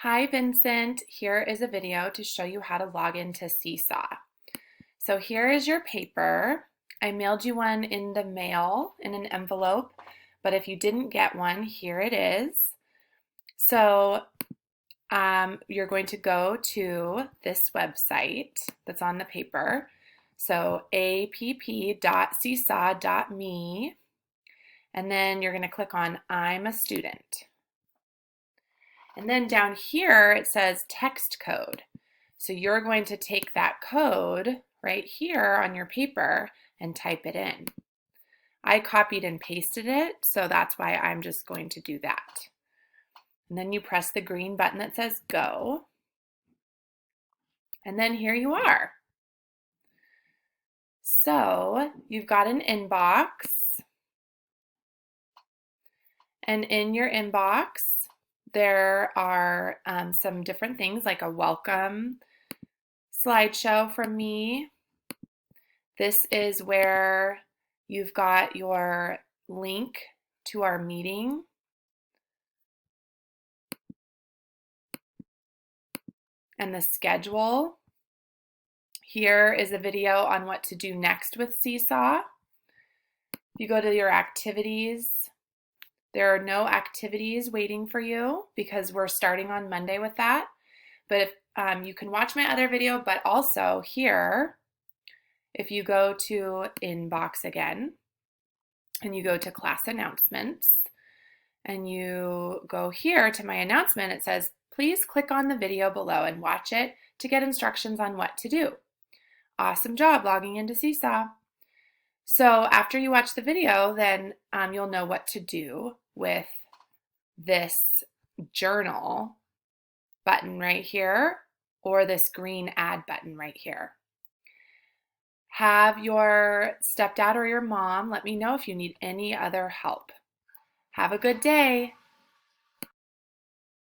Hi Vincent, here is a video to show you how to log into Seesaw. So here is your paper. I mailed you one in the mail in an envelope, but if you didn't get one, here it is. So you're going to go to this website that's on the paper. So app.seesaw.me, and then you're going to click on I'm a student. And then down here it says text code. So you're going to take that code right here on your paper and type it in. I copied and pasted it, so that's why I'm just going to do that. And then you press the green button that says go. And then here you are. So you've got an inbox. And in your inbox, there are some different things like a welcome slideshow from me. This is where you've got your link to our meeting. And the schedule. Here is a video on what to do next with Seesaw. If you go to your activities, there are no activities waiting for you because we're starting on Monday with that. But if you can watch my other video, but also here, if you go to inbox again and you go to class announcements and you go here to my announcement, it says, please click on the video below and watch it to get instructions on what to do. Awesome job logging into Seesaw. So after you watch the video, then you'll know what to do with this journal button right here or this green add button right here. Have your stepdad or your mom let me know if you need any other help. Have a good day.